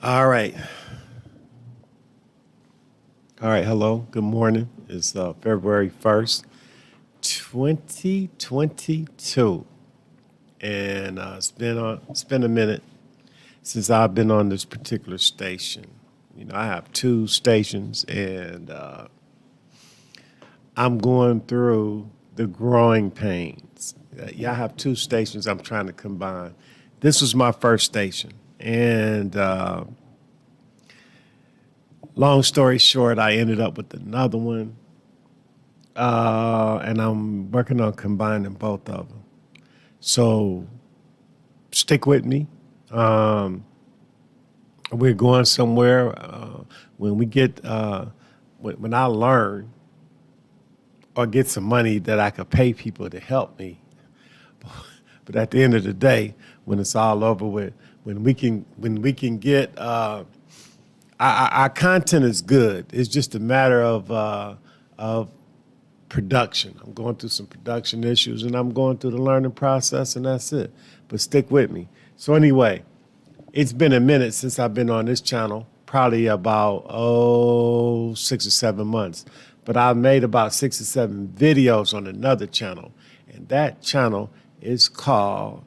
All right. All right. Hello. Good morning. It's February 1st, 2022. And it's been a minute since I've been on this particular station. You know, I have two stations, and I'm going through the growing pains. Yeah, I have two stations I'm trying to combine. This was my first station. And long story short, I ended up with another one. And I'm working on combining both of them. So stick with me. We're going somewhere. When we get, when I learn or get some money that I could pay people to help me. But at the end of the day, when it's all over with, when we can get, our content is good. It's just a matter of production. I'm going through some production issues, and I'm going through the learning process, and that's it. But stick with me. So anyway, it's been a minute since I've been on this channel, probably about 6 or 7 months. But I've made about 6 or 7 videos on another channel, and that channel is called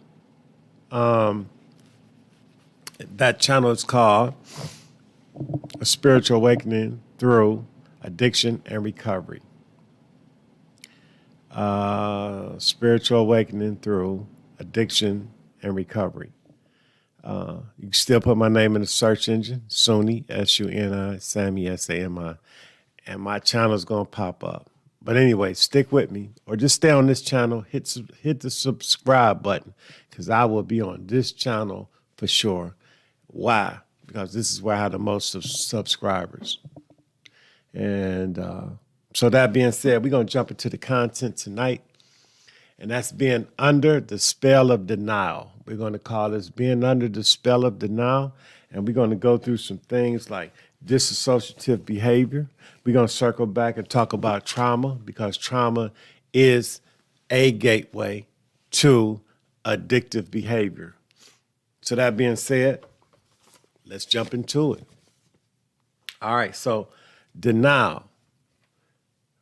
A Spiritual Awakening Through Addiction and Recovery. Spiritual Awakening Through Addiction and Recovery. You can still put my name in the search engine, Suni, S-U-N-I, Sammy, S-A-M-I, and my channel is going to pop up. But anyway, stick with me, or just stay on this channel, hit the subscribe button, because I will be on this channel for sure. Why? Because this is where I have the most subscribers. And so that being said, we're going to jump into the content tonight, and that's being under the spell of denial. We're going to call this being under the spell of denial, and we're going to go through some things like dissociative behavior. We're going to circle back and talk about trauma, because trauma is a gateway to addictive behavior. So that being said, let's jump into it. All right, so denial.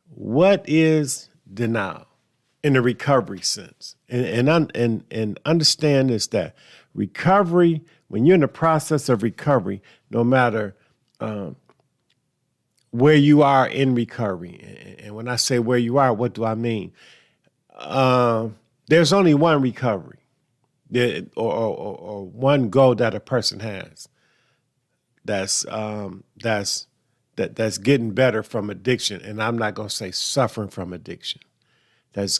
What is denial in the recovery sense? And understand this, that recovery, when you're in the process of recovery, no matter where you are in recovery, and when I say where you are, what do I mean? There's only one recovery, or one goal that a person has. That's getting better from addiction, and I'm not going to say suffering from addiction. That's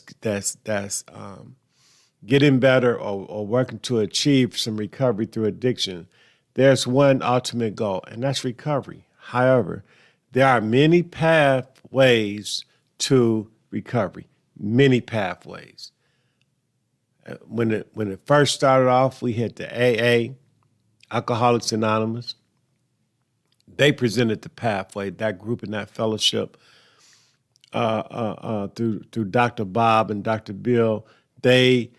getting better or working to achieve some recovery through addiction. There's one ultimate goal, and that's recovery. However, there are many pathways to recovery, many pathways. When it first started off, we had the AA, Alcoholics Anonymous. They presented the pathway, that group and that fellowship, through Dr. Bob and Dr. Bill. They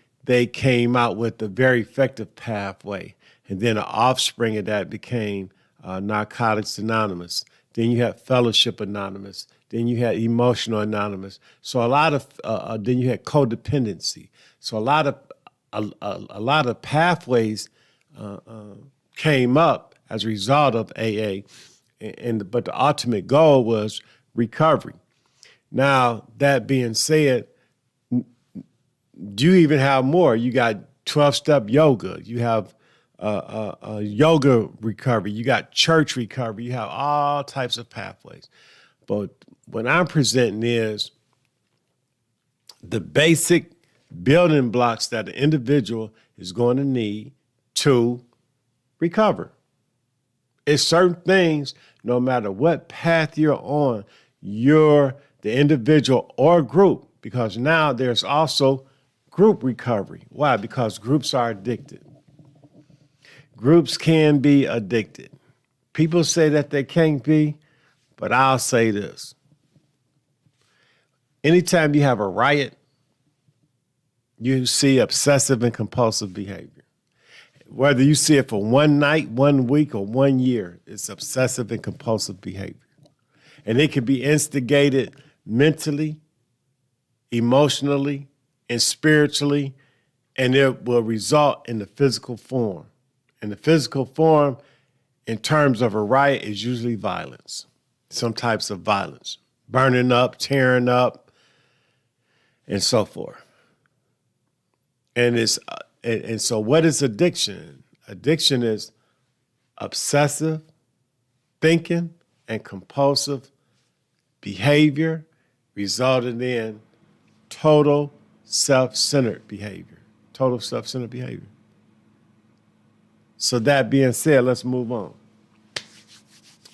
came out with a very effective pathway. And then an offspring of that became Narcotics Anonymous. Then you had Fellowship Anonymous. Then you had Emotional Anonymous. So a lot of then you had codependency. So a lot of pathways came up as a result of AA, but the ultimate goal was recovery. Now, that being said, you even have more. You got 12-step yoga. You have yoga recovery. You got church recovery. You have all types of pathways. But what I'm presenting is the basic building blocks that an individual is going to need to recover. It's certain things, no matter what path you're on, you're the individual or group, because now there's also group recovery. Why? Because groups are addicted. Groups can be addicted. People say that they can't be, but I'll say this. Anytime you have a riot, you see obsessive and compulsive behavior. whether you see it for one night, 1 week, or 1 year, it's obsessive and compulsive behavior. And it can be instigated mentally, emotionally, and spiritually, and it will result in the physical form. And the physical form, in terms of a riot, is usually violence, some types of violence, burning up, tearing up, and so forth. And so what is addiction? Addiction is obsessive thinking and compulsive behavior resulting in total self-centered behavior. Total self-centered behavior. So that being said, let's move on.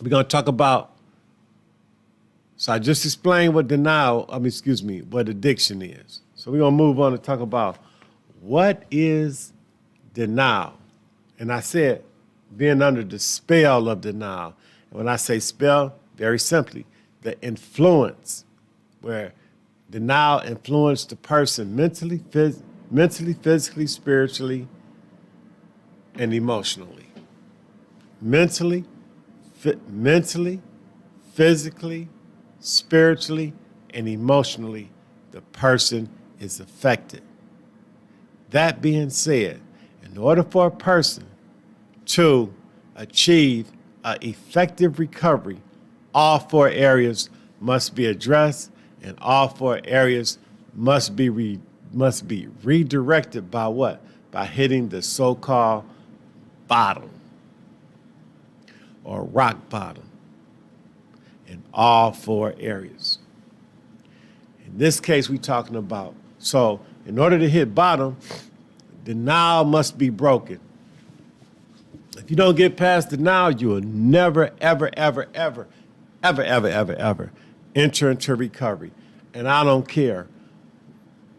We're going to talk about, so I just explained what what addiction is. So we're going to move on to talk about what is denial. And I said being under the spell of denial. And when I say spell, very simply, the influence, where denial influenced the person mentally, physically, spiritually, and emotionally. Mentally, physically, spiritually, and emotionally, the person is affected. That being said, in order for a person to achieve an effective recovery, all 4 areas must be addressed, and all 4 areas must be redirected by what? By hitting the so-called bottom or rock bottom in all 4 areas. In this case, we're talking about, so in order to hit bottom, denial must be broken. If you don't get past denial, you will never, ever enter into recovery. And I don't care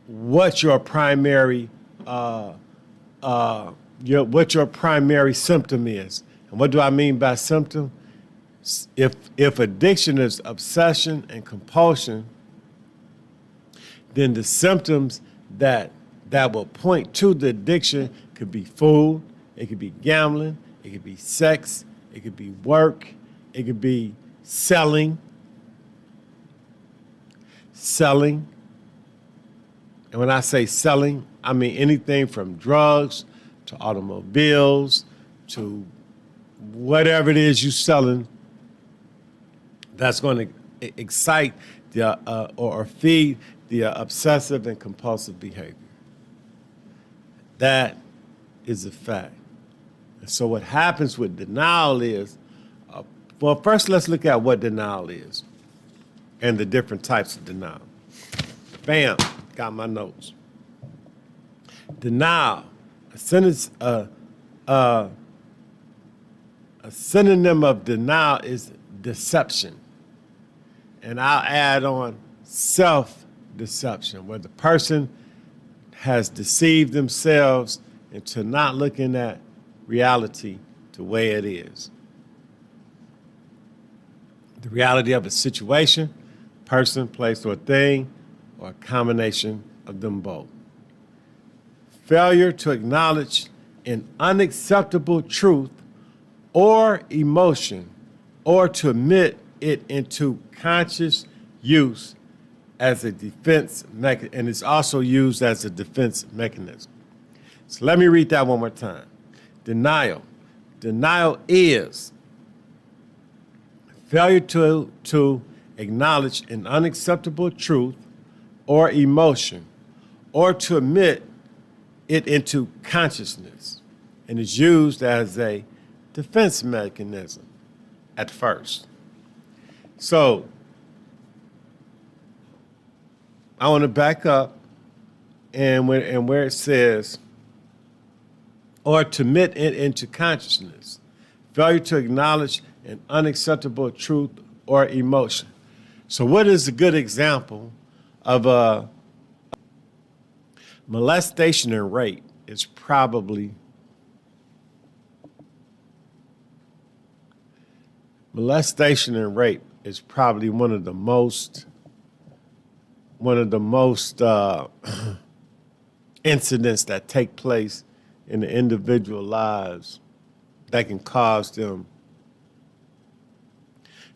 what your primary symptom is. And what do I mean by symptom? If addiction is obsession and compulsion, then the symptoms that will point to the addiction could be food, it could be gambling, it could be sex, it could be work, it could be selling. And when I say selling, I mean anything from drugs to automobiles to whatever it is you're selling that's going to excite or feed the obsessive and compulsive behavior. That is a fact. And so what happens with denial is, well, first let's look at what denial is and the different types of denial. Bam, got my notes. Denial, a synonym of denial is deception. And I'll add on self-deception, where the person has deceived themselves into not looking at reality the way it is. The reality of a situation, person, place, or thing, or a combination of them both. Failure to acknowledge an unacceptable truth or emotion, or to admit it into conscious use as a defense mechanism, and it's also used as a defense mechanism. So let me read that one more time. Denial. Denial is failure to acknowledge an unacceptable truth or emotion, or to admit it into consciousness, and is used as a defense mechanism at first. So I want to back up and where it says, or to admit it into consciousness, failure to acknowledge an unacceptable truth or emotion. So what is a good example of a molestation and rape? Is probably molestation and rape is probably one of the most incidents that take place in the individual lives that can cause them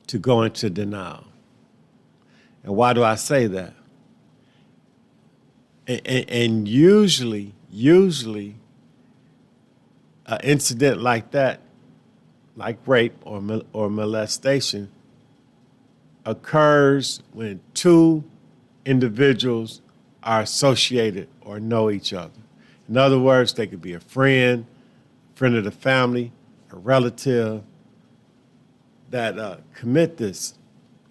to go into denial. And why do I say that? And usually, an incident like that, like rape or molestation, occurs when two individuals are associated or know each other. In other words, they could be a friend of the family, a relative that commit this.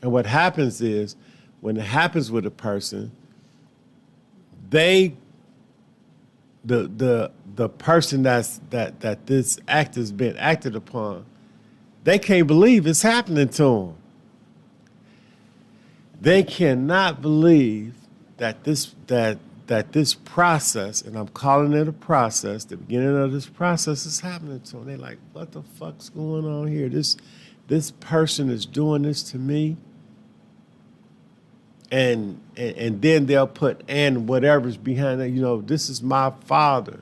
And what happens is, when it happens with a person, the person that this act has been acted upon, they can't believe it's happening to them. They cannot believe that this process, and I'm calling it a process, the beginning of this process is happening to them. They're like, what the fuck's going on here? This person is doing this to me. And then they'll put and whatever's behind it, this is my father,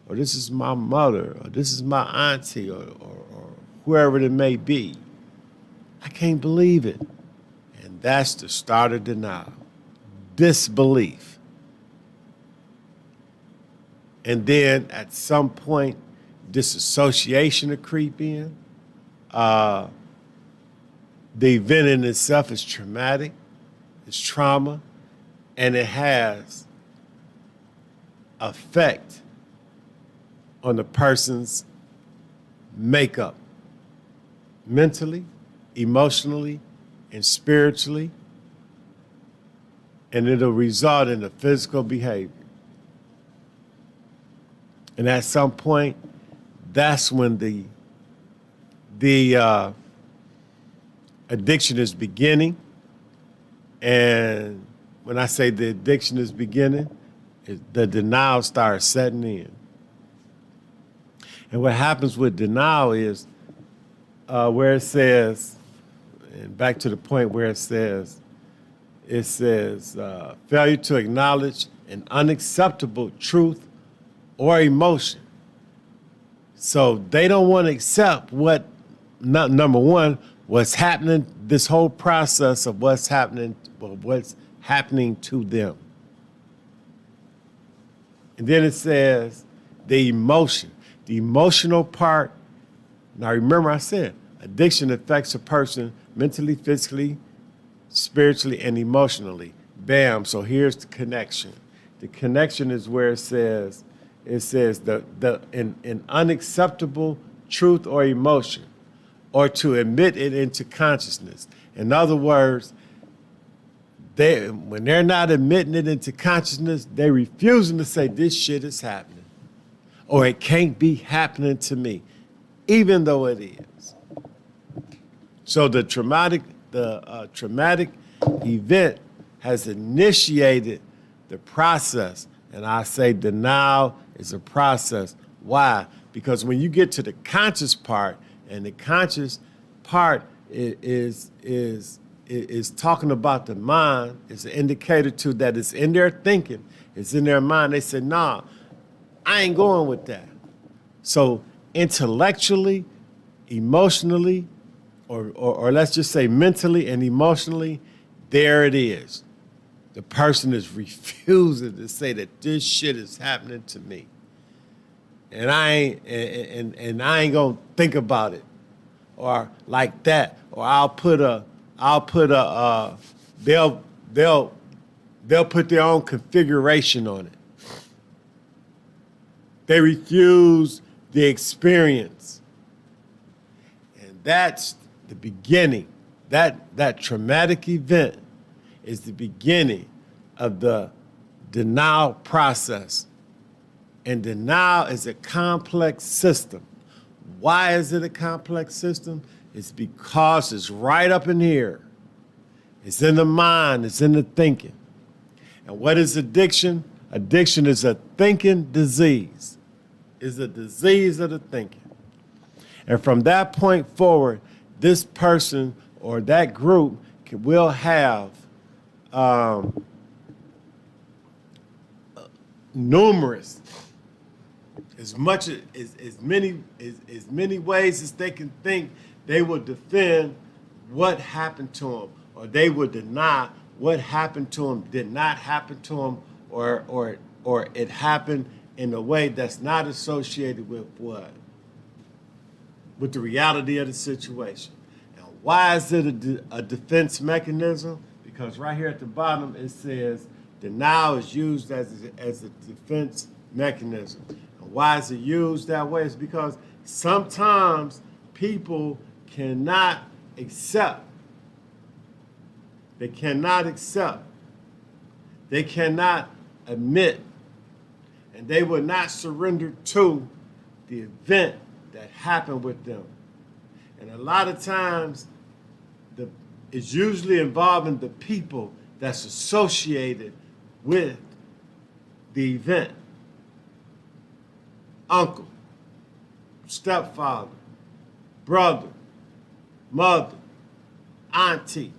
or this is my mother, or this is my auntie, or whoever it may be. I can't believe it. And that's the start of denial, disbelief. And then at some point, disassociation will creep in. The event in itself is traumatic. It's trauma, and it has effect on the person's makeup, mentally, emotionally, and spiritually, and it'll result in a physical behavior. And at some point, that's when the addiction is beginning. And when I say the addiction is beginning, the denial starts setting in. And what happens with denial is where it says, and back to the point where it says failure to acknowledge an unacceptable truth or emotion. So they don't want to accept number one, what's happening, this whole process of what's happening to them. And then it says the emotional part. Now remember I said, addiction affects a person mentally, physically, spiritually, and emotionally. Bam, so here's the connection. The connection is where it says an unacceptable truth or emotion, or to admit it into consciousness. In other words, when they're not admitting it into consciousness, they're refusing to say this shit is happening, or it can't be happening to me, even though it is. So the traumatic event has initiated the process, and I say denial is a process. Why? Because when you get to the conscious part, and the conscious part is talking about the mind, it's an indicator to that it's in their thinking, it's in their mind. They say, nah, I ain't going with that. So intellectually, emotionally, or let's just say mentally and emotionally, there it is. The person is refusing to say that this shit is happening to me. And I ain't gonna think about it, or like that, or they'll put their own configuration on it. They refuse the experience, and that's the beginning. That traumatic event is the beginning of the denial process. And denial is a complex system. Why is it a complex system? It's because it's right up in here. It's in the mind, it's in the thinking. And what is addiction? Addiction is a thinking disease. It's a disease of the thinking. And from that point forward, this person or that group will have as much as many ways as they can think, they will defend what happened to them, or they will deny what happened to them did not happen to them, or it happened in a way that's not associated with what? With the reality of the situation. Now, why is it a defense mechanism? Because right here at the bottom it says denial is used as a defense mechanism. And why is it used that way? It's because sometimes people cannot accept. They cannot accept. They cannot admit. And they will not surrender to the event that happened with them. And a lot of times, it's usually involving the people that's associated with the event. Uncle, stepfather, brother, mother, auntie,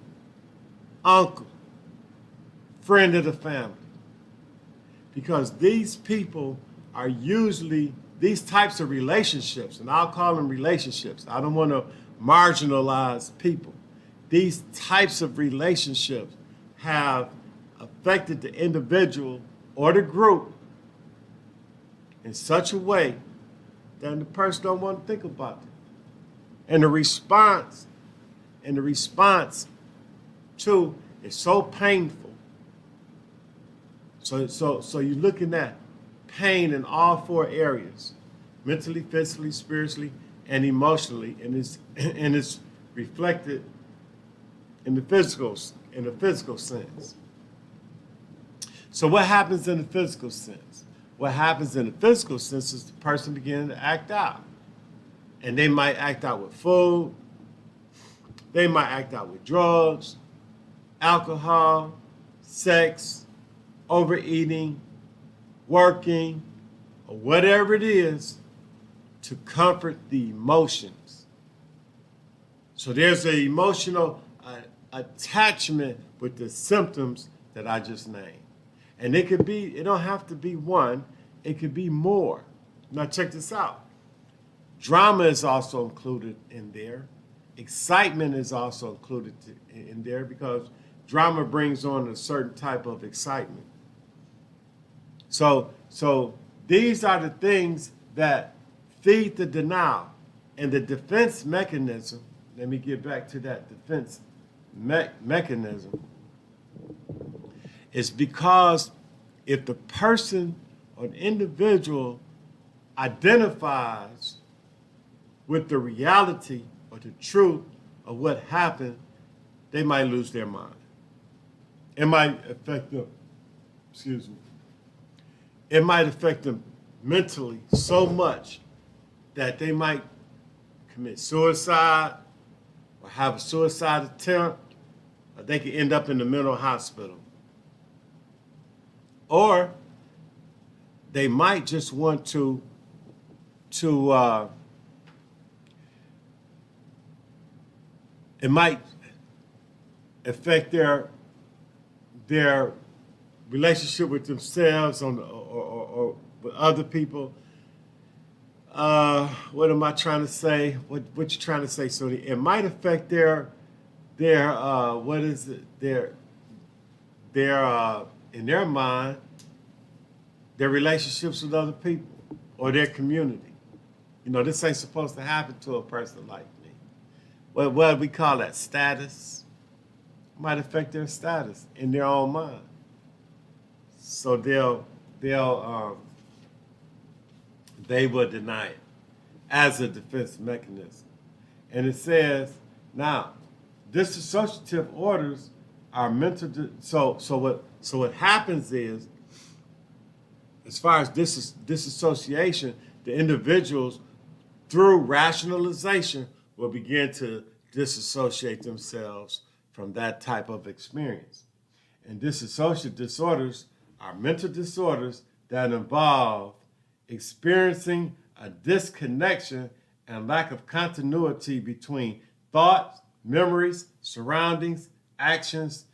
uncle, friend of the family. Because these people are usually, these types of relationships, and I'll call them relationships. I don't want to marginalize people. These types of relationships have affected the individual or the group in such a way that the person don't want to think about it. And the response to is so painful. So you're looking at pain in all four areas: mentally, physically, spiritually, and emotionally, and it's reflected in the physical sense. So what happens in the physical sense? What happens in the physical sense is the person beginning to act out. And they might act out with food, they might act out with drugs, alcohol, sex, overeating, working, or whatever it is to comfort the emotions. So there's an emotional attachment with the symptoms that I just named. And it don't have to be one, it could be more. Now check this out. Drama is also included in there. Excitement is also included in there because drama brings on a certain type of excitement. So these are the things that feed the denial. And the defense mechanism, let me get back to that defense mechanism, is because if the person or the individual identifies with the reality or the truth of what happened, they might lose their mind. It might affect them, it might affect them mentally so much that they might commit suicide or have a suicide attempt, or they could end up in the mental hospital. Or they might just want to it might affect their relationship with themselves or with other people. What am I trying to say? What you trying to say? So it might affect their in their mind, their relationships with other people or their community. You know, this ain't supposed to happen to a person like me. What we call that, status, might affect their status in their own mind. So they will deny it as a defense mechanism. And it says, now, dissociative orders are mental. So what happens is, as far as disassociation, the individuals, through rationalization, will begin to disassociate themselves from that type of experience. And dissociative disorders are mental disorders that involve experiencing a disconnection and lack of continuity between thoughts, memories, surroundings, actions,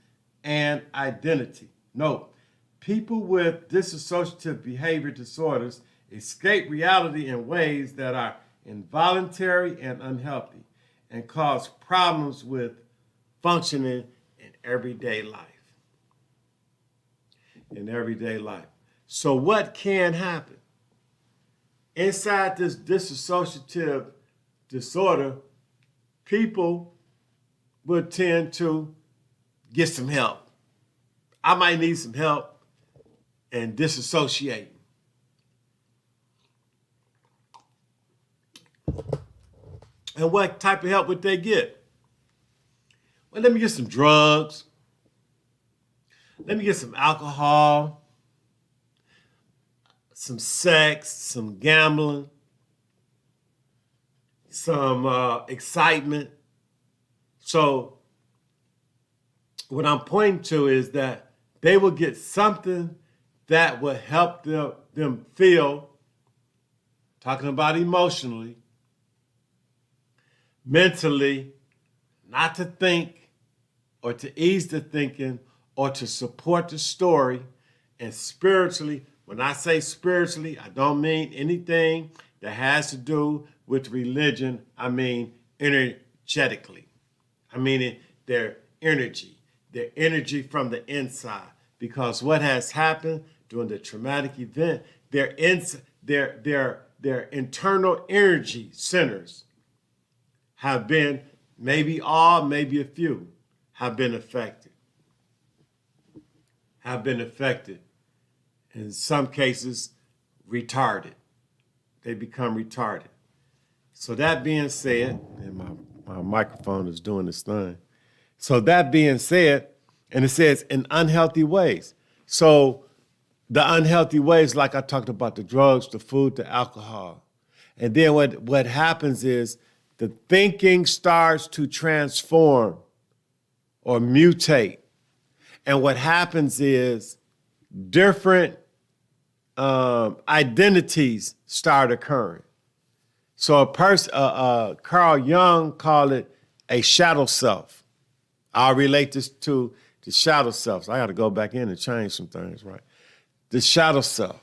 and identity. Note, people with dissociative behavior disorders escape reality in ways that are involuntary and unhealthy, and cause problems with functioning in everyday life. So what can happen? Inside this dissociative disorder, people would tend to get some help. I might need some help and disassociate. And what type of help would they get? Well, let me get some drugs. Let me get some alcohol, some sex, some gambling, some excitement. So what I'm pointing to is that they will get something that will help them feel, talking about emotionally, mentally, not to think or to ease the thinking or to support the story, and spiritually. When I say spiritually, I don't mean anything that has to do with religion. I mean energetically. I mean their energy from the inside. Because what has happened during the traumatic event, their internal energy centers have been, maybe all, maybe a few, have been affected. In some cases, retarded. They become retarded. So that being said, and my microphone is doing this thing. So that being said, and it says in unhealthy ways. So the unhealthy ways, like I talked about, the drugs, the food, the alcohol. And then what happens is the thinking starts to transform or mutate. And what happens is different identities start occurring. So Carl Jung called it a shadow self. I'll relate this to the shadow selves. I got to go back in and change some things, right? The shadow self.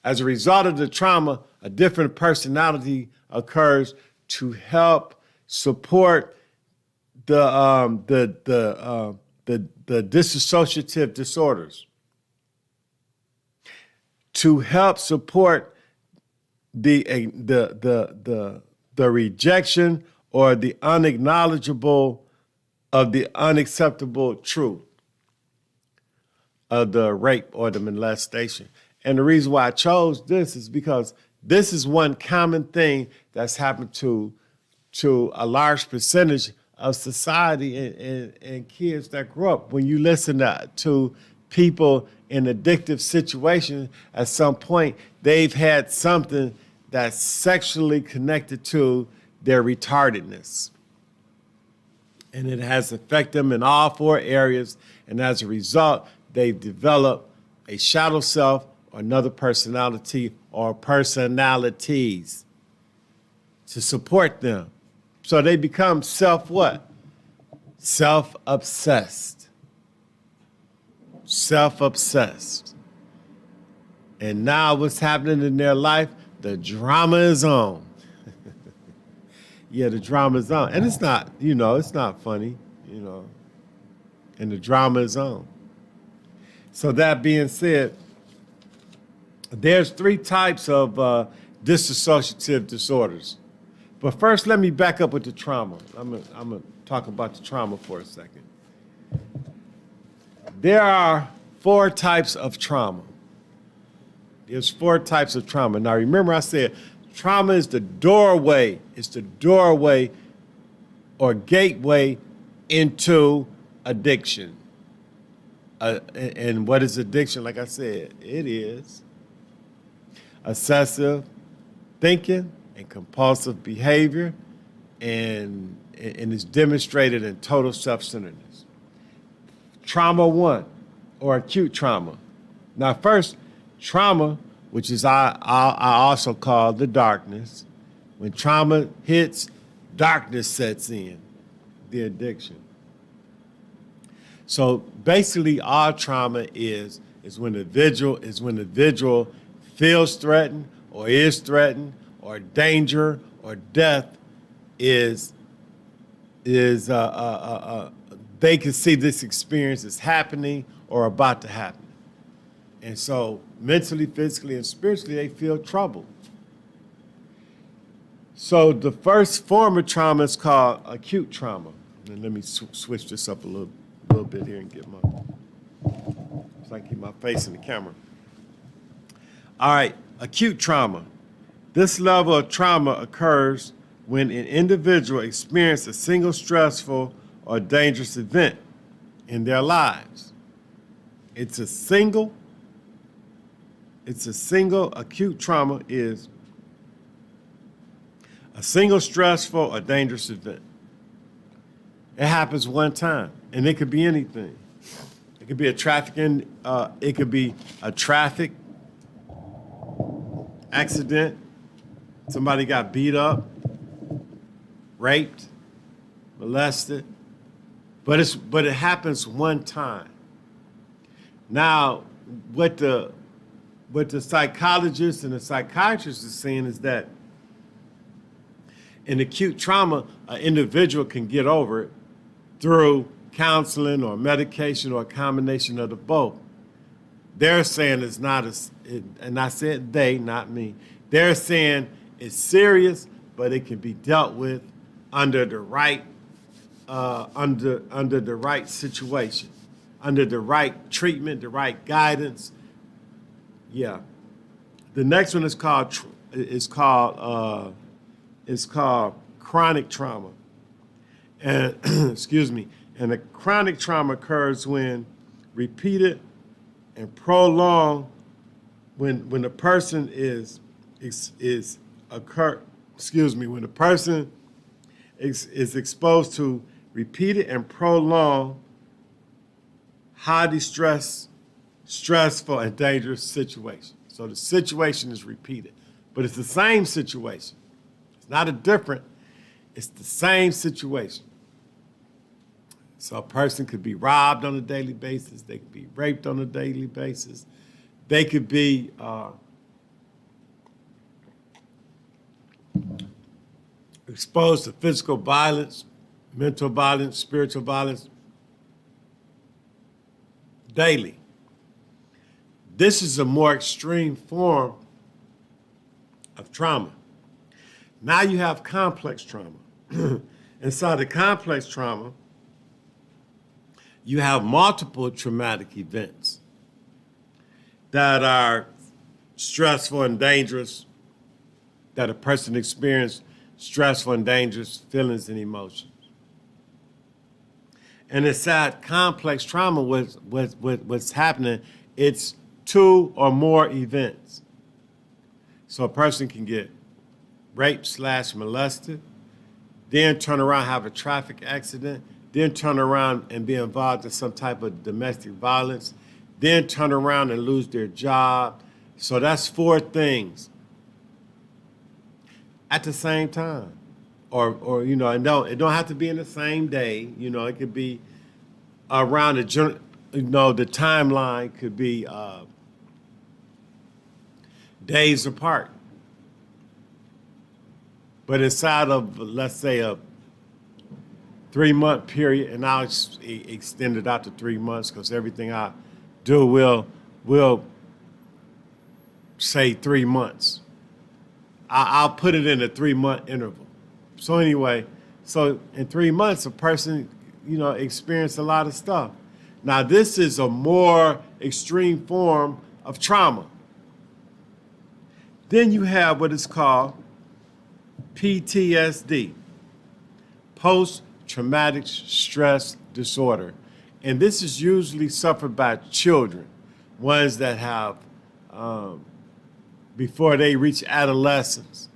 As a result of the trauma, a different personality occurs to help support the dissociative disorders, to help support the rejection or the unacknowledgeable of the unacceptable truth of the rape or the molestation. And the reason why I chose this is because this is one common thing that's happened to a large percentage of society and kids that grow up. When you listen to people in addictive situations, at some point, they've had something that's sexually connected to their retardedness. And it has affected them in all four areas. And as a result, they've developed a shadow self or another personality or personalities to support them. So they become what? Self-obsessed. Self-obsessed. And now what's happening in their life? The drama is on. Yeah, the drama is on. And it's not, it's not funny, and the drama is on. So that being said, there's 3 types of dissociative disorders. But first, let me back up with the trauma. I'm gonna talk about the trauma for a second. There are 4 types of trauma. There's 4 types of trauma. Now, remember I said trauma is the doorway. It's the doorway or gateway into addiction. And what is addiction? Like I said, it is excessive thinking and compulsive behavior, and is demonstrated in total self-centeredness. Trauma 1, or acute trauma. Now, first, trauma, which is I also call the darkness. When trauma hits, darkness sets in, the addiction. So basically, all trauma is when the individual feels threatened or is threatened or danger or death is they can see this experience is happening or about to happen. And so mentally, physically, and spiritually, they feel trouble. So the first form of trauma is called acute trauma. And let me switch this up a little bit here and get my, so I can keep my face in the camera. All right, acute trauma. This level of trauma occurs when an individual experiences a single stressful or dangerous event in their lives. It's a single acute trauma is a single stressful or dangerous event. It happens one time, and it could be anything. It could be a traffic accident. Somebody got beat up, raped, molested, but it happens one time. Now, what the psychologists and the psychiatrists are saying is that in acute trauma, an individual can get over it through counseling or medication or a combination of the both. They're saying it's not and I said they, not me. They're saying it's serious, but it can be dealt with under the right under the right situation, under the right treatment, the right guidance. Yeah. The next one is called chronic trauma. And excuse me. And a chronic trauma occurs when repeated and prolonged when the person when the person is exposed to repeated and prolonged highly stressful and dangerous situation. So the situation is repeated, but it's the same situation. It's not a different, it's the same situation. So a person could be robbed on a daily basis. They could be raped on a daily basis. They could be exposed to physical violence, mental violence, spiritual violence daily. This is a more extreme form of trauma. Now you have complex trauma. Inside the complex trauma, you have multiple traumatic events that are stressful and dangerous, that a person experienced stressful and dangerous feelings and emotions. And inside complex trauma, what's happening, it's two or more events. So a person can get raped / molested, then turn around, have a traffic accident, then turn around and be involved in some type of domestic violence, then turn around and lose their job. So that's 4 things at the same time. Or you know, it don't have to be in the same day. You know, it could be around the timeline could be days apart. But inside of, let's say, a 3-month period, and I'll extend it out to 3 months because everything I do will say 3 months. I'll put it in a 3-month interval. So anyway, so in 3 months, a person, experienced a lot of stuff. Now, this is a more extreme form of trauma. Then you have what is called PTSD, post-traumatic stress disorder. And this is usually suffered by children, ones that have, before they reach adolescence,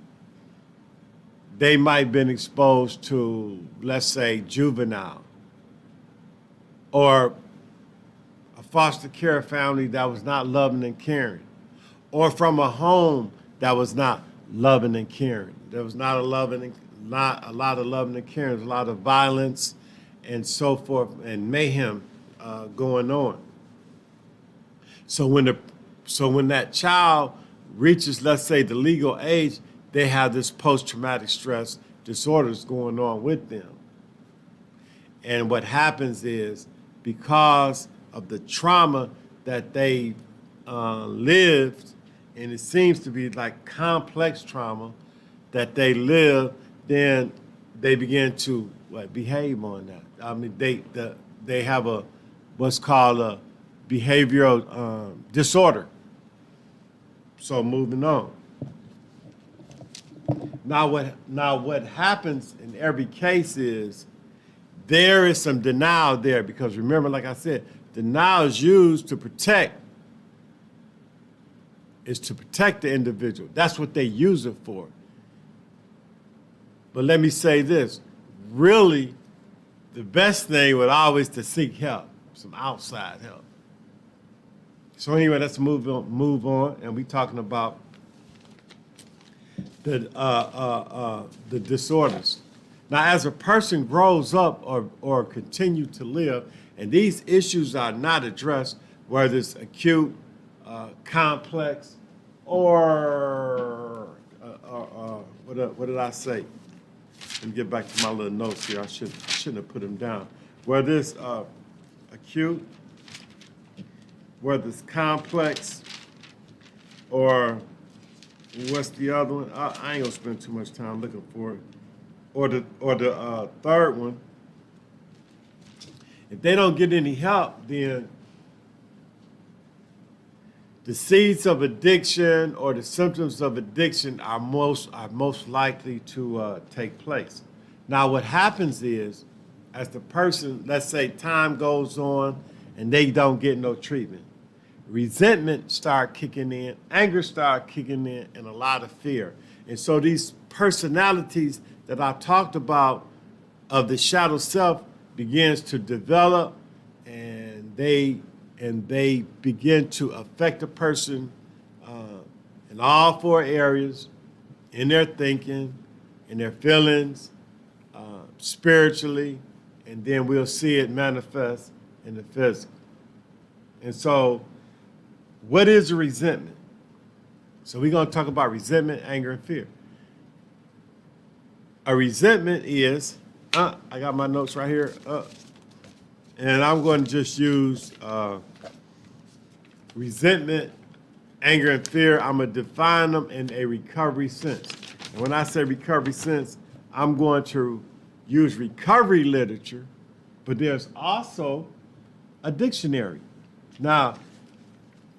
they might have been exposed to, let's say, juvenile, or a foster care family that was not loving and caring, or from a home that was not loving and caring. There was not a lot of loving and caring. There's a lot of violence and so forth and mayhem going on. So when that child reaches, let's say, the legal age, they have this post-traumatic stress disorders going on with them. And what happens is, because of the trauma that they lived, and it seems to be like complex trauma that they live, then they begin to behave on that. I mean, they have what's called a behavioral disorder. So moving on. Now what happens in every case is there is some denial there, because remember, like I said, denial is used to protect. Is to protect the individual. That's what they use it for. But let me say this, really, the best thing would always to seek help, some outside help. So anyway, let's move on, and we're talking about the disorders. Now, as a person grows up or continue to live, and these issues are not addressed, whether it's acute, complex, or what did I say? Let me get back to my little notes here. I shouldn't have put them down. Whether it's acute, whether it's complex, or what's the other one? I ain't gonna spend too much time looking for it. Or the third one. If they don't get any help, then the seeds of addiction or the symptoms of addiction are most likely to take place. Now, what happens is, as the person, let's say, time goes on and they don't get no treatment, resentment start kicking in, anger start kicking in, and a lot of fear. And so these personalities that I talked about of the shadow self begins to develop, and they begin to affect a person in all four areas, in their thinking, in their feelings, spiritually, and then we'll see it manifest in the physical. And so, what is a resentment? So we're going to talk about resentment, anger, and fear. A resentment is, I got my notes right here, and I'm going to just use resentment, anger, and fear. I'm going to define them in a recovery sense. And when I say recovery sense, I'm going to use recovery literature, but there's also a dictionary. Now,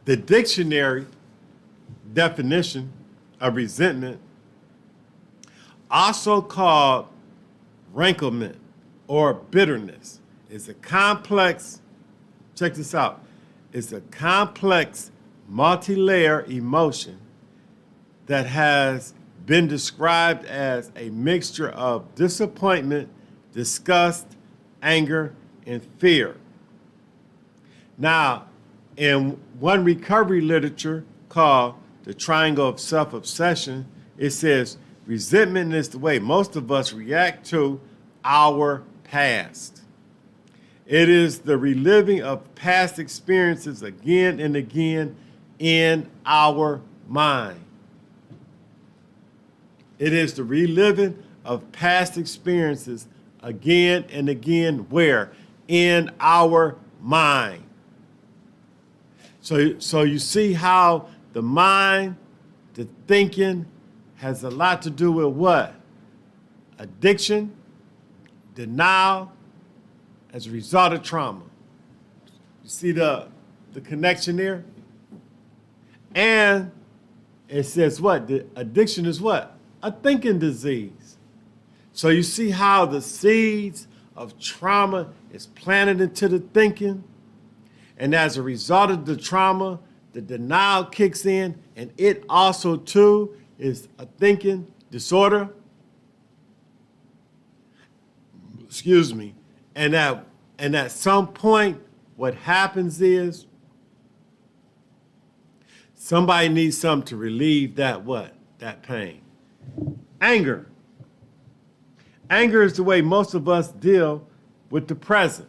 the dictionary definition of resentment, also called ranklement or bitterness, is a complex, check this out, it's a complex, multi-layer emotion that has been described as a mixture of disappointment, disgust, anger, and fear. Now, in one recovery literature called the Triangle of Self-Obsession, it says resentment is the way most of us react to our past. It is the reliving of past experiences again and again in our mind. It is the reliving of past experiences again and again, where? In our mind. So you see how the mind, the thinking, has a lot to do with what? Addiction, denial, as a result of trauma. You see the connection there? And it says what? The addiction is what? A thinking disease. So you see how the seeds of trauma is planted into the thinking, and as a result of the trauma, the denial kicks in, and it also too is a thinking disorder. Excuse me. And at some point, what happens is somebody needs something to relieve that what? That pain. Anger. Anger is the way most of us deal with the present.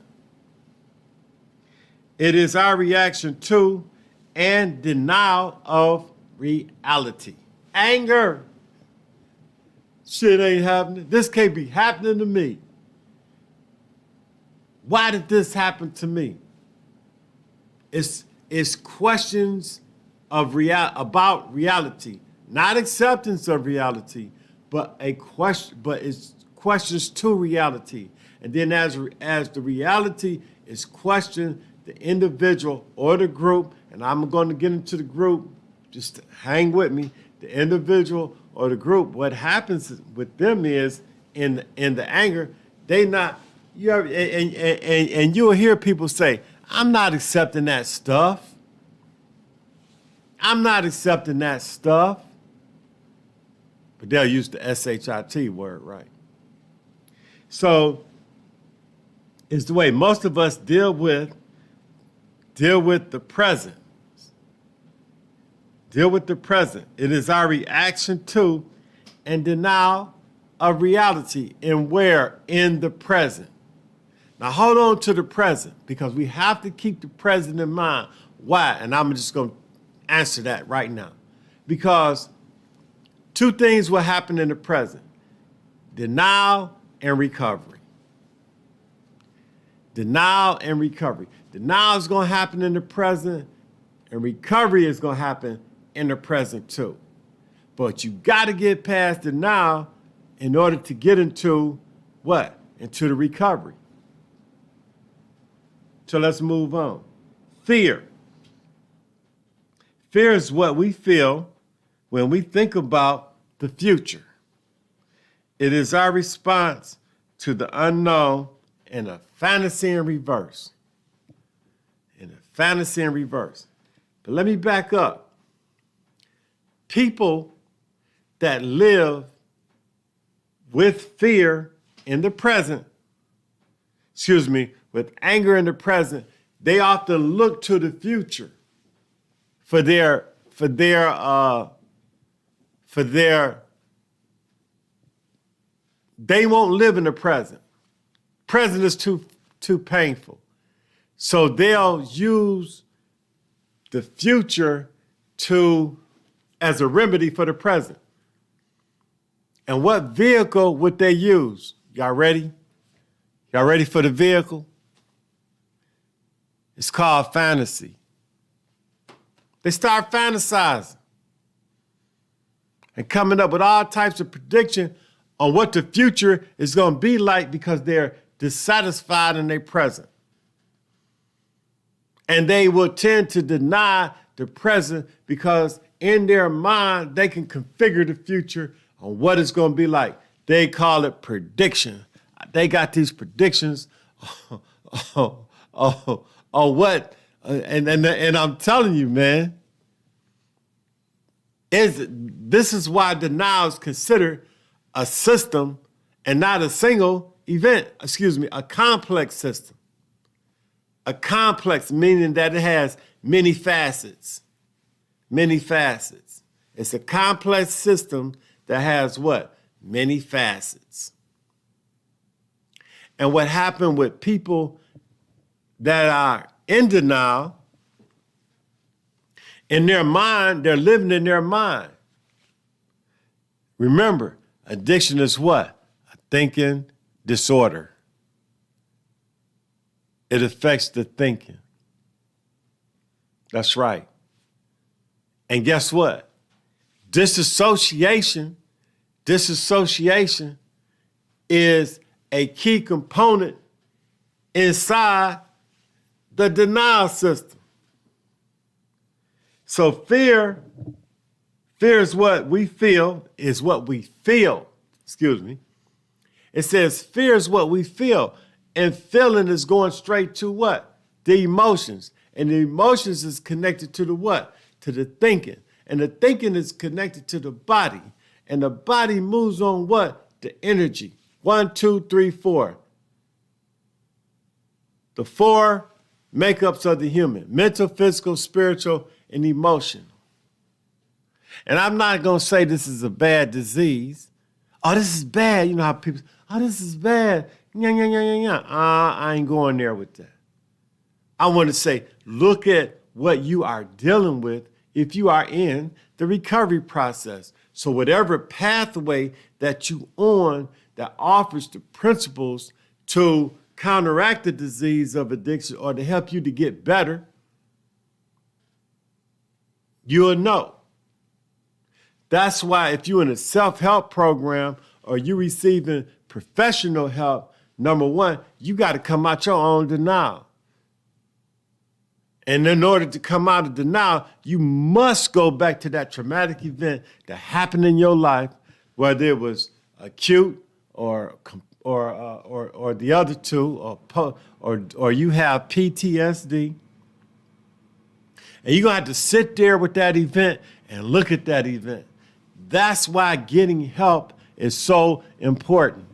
It is our reaction to and denial of reality. Anger. Shit ain't happening. This can't be happening to me. Why did this happen to me? It's questions of about reality, not acceptance of reality, but it's questions to reality. And then as the reality is questioned, the individual or the group, and I'm going to get into the group, just hang with me, the individual or the group, what happens with them is in the anger, and you'll hear people say, I'm not accepting that stuff. I'm not accepting that stuff. But they'll use the SHIT word, right? So it's the way most of us deal with the present. Deal with the present. It is our reaction to and denial of reality and where in the present. Now hold on to the present because we have to keep the present in mind. Why? And I'm just going to answer that right now. Because two things will happen in the present: denial and recovery. Denial and recovery. Denial is going to happen in the present, and recovery is going to happen in the present too. But you got to get past denial in order to get into what? Into the recovery. So let's move on. Fear. Fear is what we feel when we think about the future. It is our response to the unknown in a fantasy in reverse. In a fantasy in reverse. But let me back up. People that live with fear in the present, with anger in the present, they often look to the future for their they won't live in the present. Present is too painful. So they'll use the future as a remedy for the present. And what vehicle would they use? Y'all ready? Y'all ready for the vehicle? It's called fantasy. They start fantasizing and coming up with all types of prediction on what the future is going to be like because they're dissatisfied in their present. And they will tend to deny the present because in their mind, they can configure the future on what it's going to be like. They call it prediction. They got these predictions on what, and I'm telling you, man, this is why denial is considered a system and not a single event, a complex system. A complex meaning that it has many facets. Many facets. It's a complex system that has what? Many facets. And what happened with people that are in denial, in their mind, they're living in their mind. Remember, addiction is what? A thinking disorder. It affects the thinking. That's right. And guess what? Disassociation is a key component inside the denial system. So fear is what we feel, It says fear is what we feel. And feeling is going straight to what? The emotions. And the emotions is connected to the what? To the thinking. And the thinking is connected to the body. And the body moves on what? The energy. 1, 2, 3, 4. The 4 makeups of the human: mental, physical, spiritual, and emotional. And I'm not going to say this is a bad disease. Oh, this is bad. You know how people, oh, this is bad. I ain't going there with that. I want to say, look at what you are dealing with if you are in the recovery process. So whatever pathway that you on that offers the principles to counteract the disease of addiction or to help you to get better, you'll know. That's why if you're in a self-help program or you're receiving professional help, number one, you got to come out your own denial. And in order to come out of denial, you must go back to that traumatic event that happened in your life, whether it was acute or the other two, or you have PTSD. And you're going to have to sit there with that event and look at that event. That's why getting help is so important.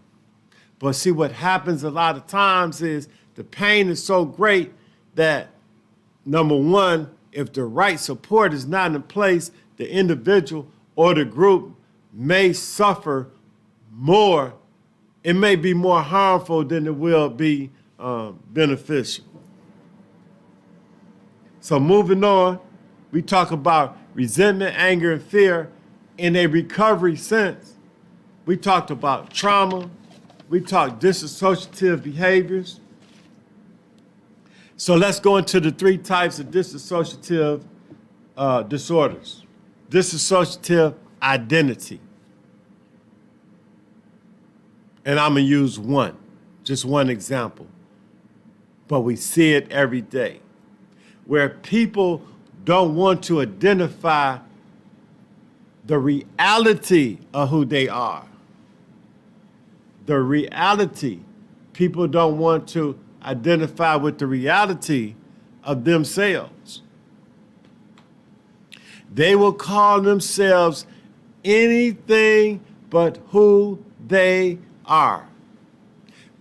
But see, what happens a lot of times is the pain is so great that, number one, if the right support is not in place, the individual or the group may suffer more. It may be more harmful than it will be beneficial. So moving on, we talk about resentment, anger, and fear in a recovery sense. We talked about trauma. We talked dissociative behaviors. So let's go into the three types of dissociative disorders. Dissociative identity. And I'm going to use one, just one example. But we see it every day, where people don't want to identify the reality of who they are. The reality. People don't want to identify with the reality of themselves. They will call themselves anything but who they are.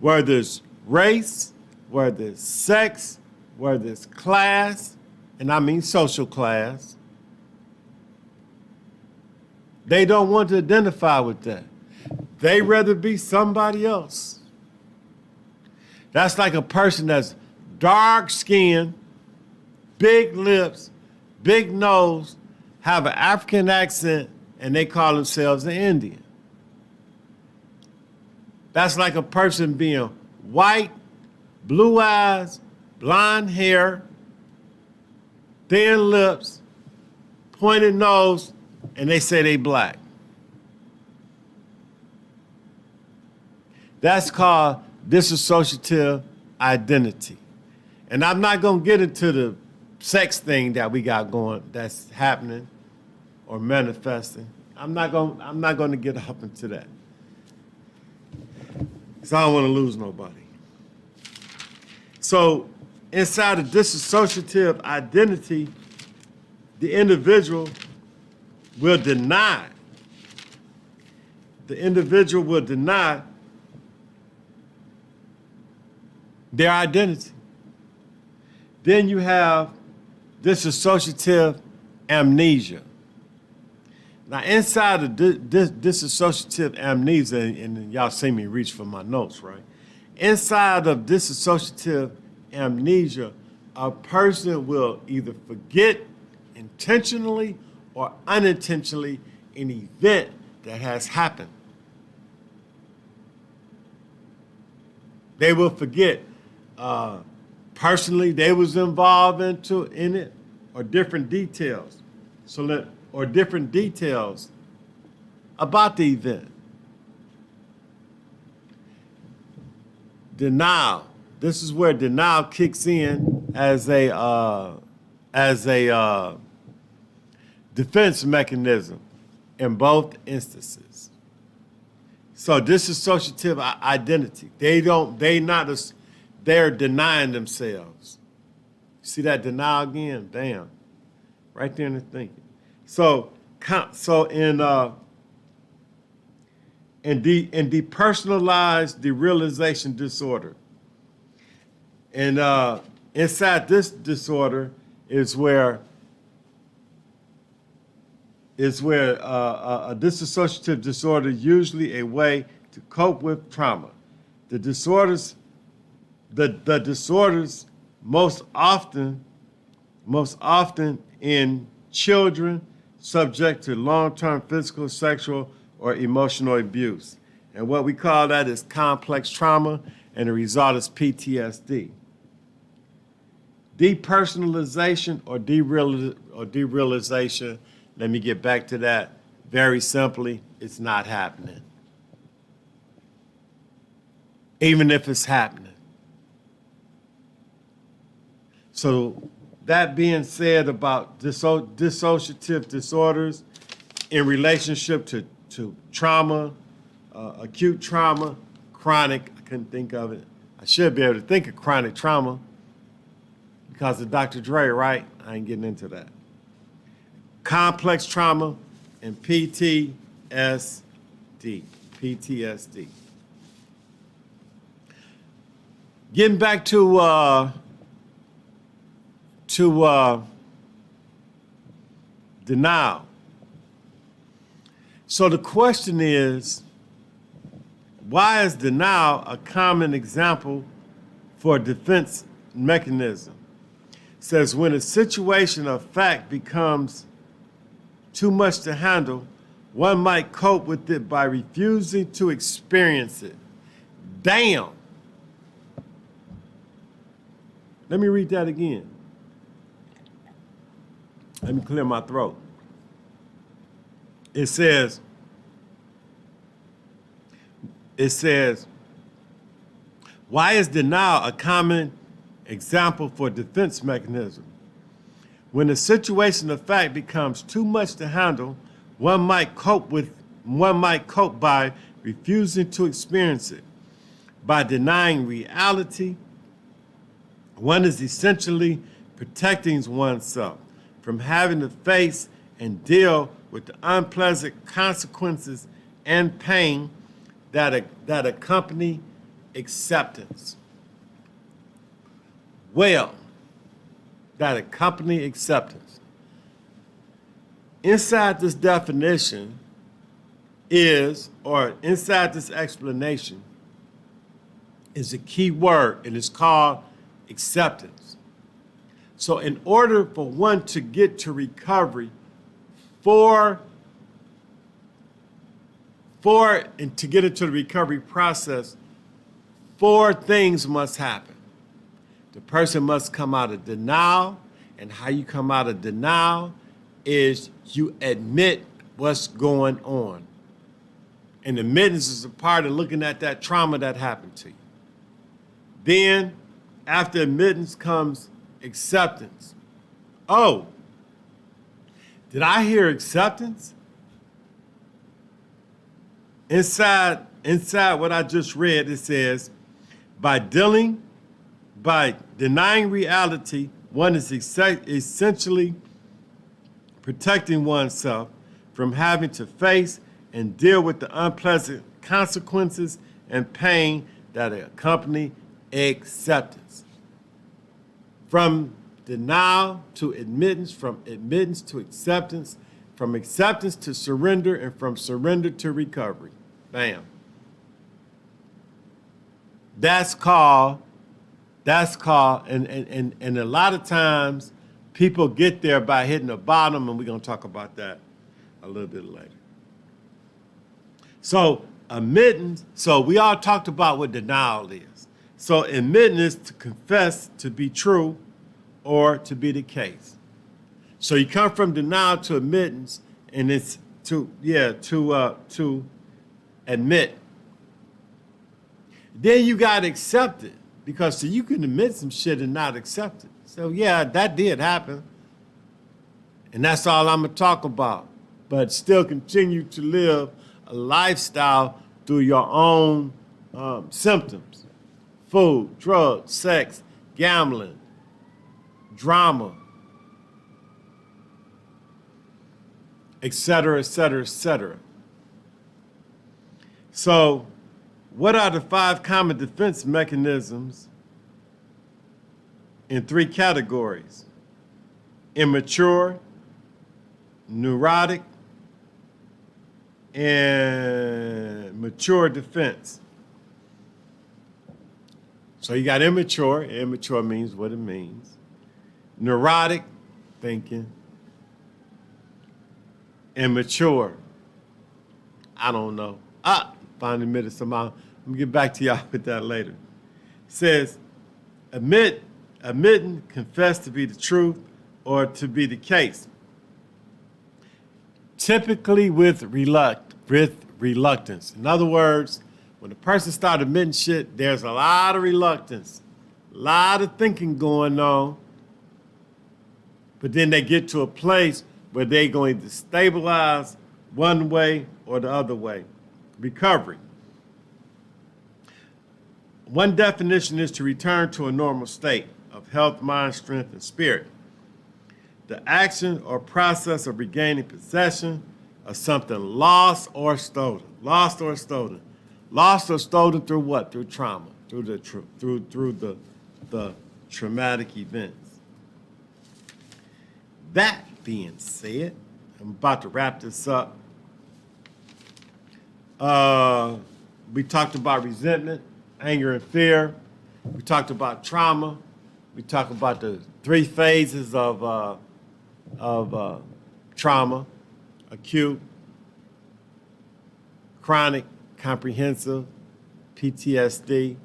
Whether it's race, whether it's sex, whether it's class, and I mean social class. They don't want to identify with that. They rather be somebody else. That's like a person that's dark skinned, big lips, big nose, have an African accent, and they call themselves an Indian. That's like a person being white, blue eyes, blonde hair, thin lips, pointed nose, and they say they black. That's called dissociative identity. And I'm not going to get into the sex thing that we got going, that's happening or manifesting. I'm not going to get up into that, because I don't want to lose nobody. So inside of dissociative identity, the individual will deny. The individual will deny their identity. Then you have dissociative amnesia. Now, inside of dissociative amnesia, and y'all see me reach for my notes, right? Inside of dissociative amnesia, a person will either forget intentionally or unintentionally an event that has happened. They will forget personally they was involved in it, or different details. Or different details about the event. Denial. This is where denial kicks in as a defense mechanism in both instances. So dissociative identity. They're denying themselves. See that denial again? Bam. Right there in the thinking. So in depersonalized derealization disorder, and inside this disorder is where a dissociative disorder is usually a way to cope with trauma. The disorders most often in children subject to long-term physical, sexual, or emotional abuse. And what we call that is complex trauma, and the result is PTSD. Depersonalization or derealization, let me get back to that. Very simply, it's not happening. Even if it's happening. So that being said about dissociative disorders in relationship to trauma, acute trauma, chronic, I couldn't think of it. I should be able to think of chronic trauma because of Dr. Dre, right? I ain't getting into that. Complex trauma and PTSD. PTSD. Getting back to denial. So the question is, why is denial a common example for a defense mechanism? It says when a situation of fact becomes too much to handle, one might cope with it by refusing to experience it. Damn. Let me read that again. Let me clear my throat. It says, why is denial a common example for defense mechanism? When the situation of fact becomes too much to handle, one might cope by refusing to experience it. By denying reality, one is essentially protecting oneself from having to face and deal with the unpleasant consequences and pain that accompany acceptance. Well, that accompany acceptance. Inside this definition inside this explanation is a key word, and it's called acceptance. So in order for one to get to recovery, and to get into the recovery process, 4 things must happen. The person must come out of denial, and how you come out of denial is you admit what's going on. And admittance is a part of looking at that trauma that happened to you. Then, after admittance comes acceptance. Oh, did I hear acceptance? Inside what I just read, it says, by denying reality, one is essentially protecting oneself from having to face and deal with the unpleasant consequences and pain that accompany acceptance. From denial to admittance, from admittance to acceptance, from acceptance to surrender, and from surrender to recovery. Bam. That's called, and a lot of times people get there by hitting the bottom, and we're going to talk about that a little bit later. So admittance, so we all talked about what denial is. So admitting is to confess to be true or to be the case. So you come from denial to admittance, and it's to admit. Then you got to accept it, because so you can admit some shit and not accept it. So yeah, that did happen. And that's all I'm going to talk about. But still continue to live a lifestyle through your own symptoms. Food, drugs, sex, gambling, drama, etc., etc., etc. So, what are the 5 common defense mechanisms in 3 categories? Immature, neurotic, and mature defense. So you got immature. Immature means what it means. Neurotic, thinking. immature. I don't know. Finally admitted somehow. I'm going to get back to y'all with that later. It says, admitting, confess to be the truth or to be the case. Typically with reluctance. In other words, when a person starts admitting shit, there's a lot of reluctance, a lot of thinking going on, but then they get to a place where they're going to stabilize one way or the other way. Recovery. One definition is to return to a normal state of health, mind, strength, and spirit. The action or process of regaining possession of something lost or stolen. Lost or stolen. Lost or stolen through what? Through trauma. Through the traumatic events. That being said, I'm about to wrap this up. We talked about resentment, anger, and fear. We talked about trauma. We talked about the 3 phases of trauma: acute, chronic, comprehensive, PTSD.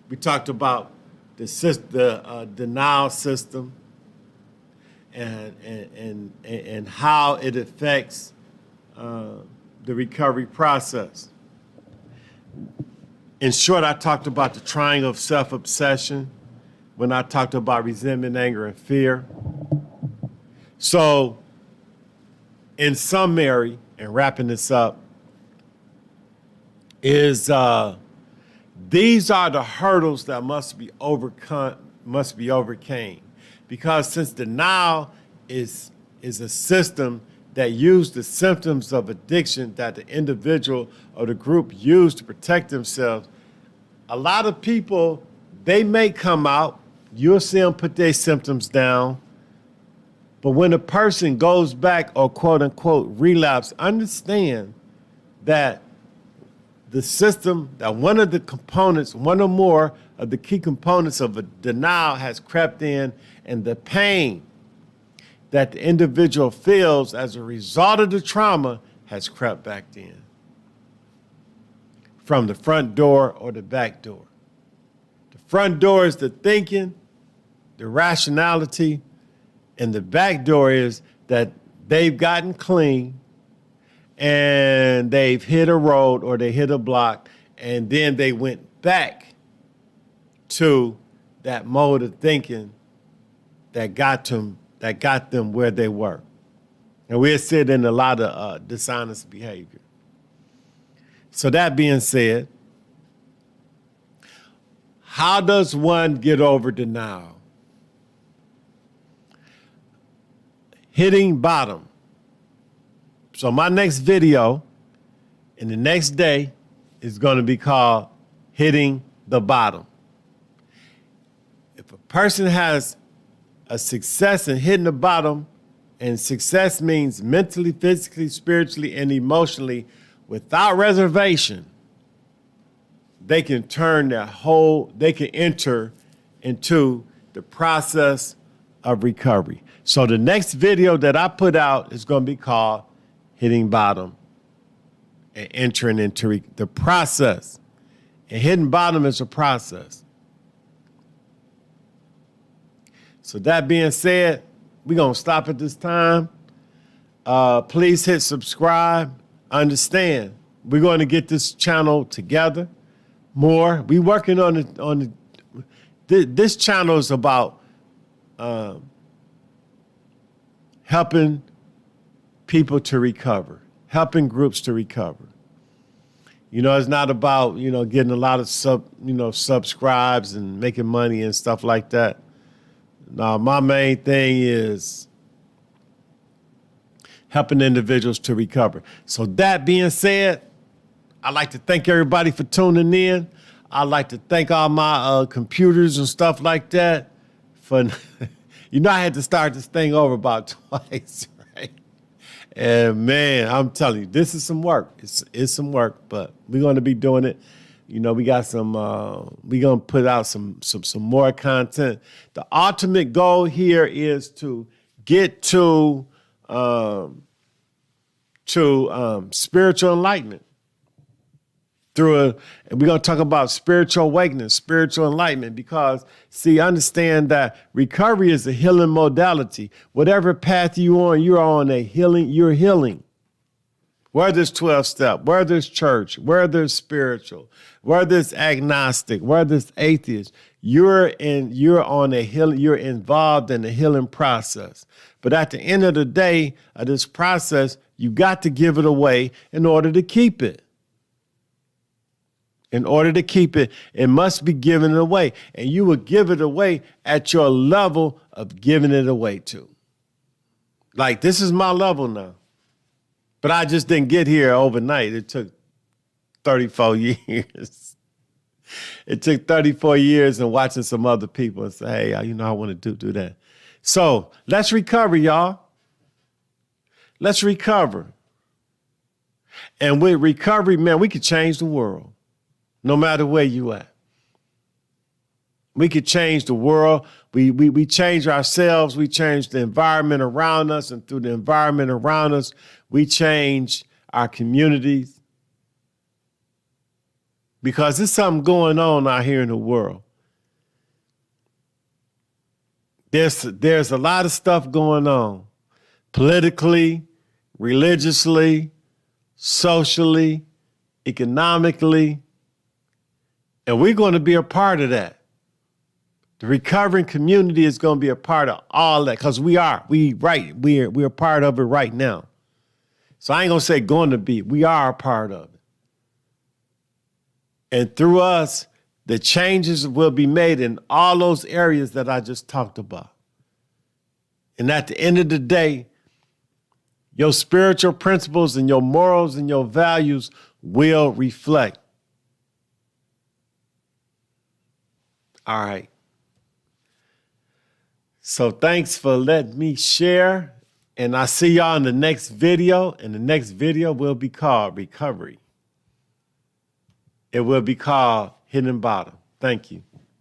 We talked about the denial system and how it affects the recovery process. In short, I talked about the triangle of self-obsession when I talked about resentment, anger, and fear. So, in summary, and wrapping this up, is these are the hurdles that must be overcome, because since denial is a system that use the symptoms of addiction that the individual or the group use to protect themselves, a lot of people, they may come out, you'll see them put their symptoms down, but when a person goes back or quote unquote relapse, understand that the system, that one of the components, one or more of the key components of a denial has crept in, and the pain that the individual feels as a result of the trauma has crept back in from the front door or the back door. The front door is the thinking, the rationality, and the back door is that they've gotten clean and they've hit a road or they hit a block, and then they went back to that mode of thinking that got them where they were. And we're sitting in a lot of dishonest behavior. So that being said, how does one get over denial? Hitting bottom. So my next video in the next day is going to be called Hitting the Bottom. If a person has a success in hitting the bottom, and success means mentally, physically, spiritually, and emotionally without reservation, they can they can enter into the process of recovery. So the next video that I put out is going to be called Hitting Bottom and entering into the process. And hitting bottom is a process. So that being said, we're going to stop at this time. Please hit subscribe. Understand, we're going to get this channel together more. We're working on this channel is about helping people to recover, helping groups to recover. You know, it's not about, getting a lot of subscribes and making money and stuff like that. No, my main thing is helping individuals to recover. So that being said, I'd like to thank everybody for tuning in. I'd like to thank all my computers and stuff like that for, I had to start this thing over about twice, right? And man, I'm telling you, this is some work. It's some work, but we're going to be doing it. We got some, we're going to put out some more content. The ultimate goal here is to get to to spiritual enlightenment. We're going to talk about spiritual awakening, spiritual enlightenment, because, see, understand that recovery is a healing modality. Whatever path you're on a healing, you're healing. Whether it's 12-step, whether it's church, whether it's spiritual, whether it's agnostic, whether it's atheist, you're on a healing, you're involved in the healing process. But at the end of the day of this process, you got to give it away in order to keep it. In order to keep it, it must be given away. And you will give it away at your level of giving it away to. Like, this is my level now. But I just didn't get here overnight. It took 34 years. It took 34 years and watching some other people and say, hey, I want to do that. So let's recover, y'all. Let's recover. And with recovery, man, we could change the world. No matter where you at. We could change the world. We change ourselves. We change the environment around us. And through the environment around us, we change our communities. Because there's something going on out here in the world. There's a lot of stuff going on. Politically, religiously, socially, economically. And we're going to be a part of that. The recovering community is going to be a part of all that, because we're a part of it right now. So I ain't going to say going to be. We are a part of it. And through us, the changes will be made in all those areas that I just talked about. And at the end of the day, your spiritual principles and your morals and your values will reflect. All right. So thanks for letting me share. And I'll see y'all in the next video. And the next video will be called Recovery. It will be called Hidden Bottom. Thank you.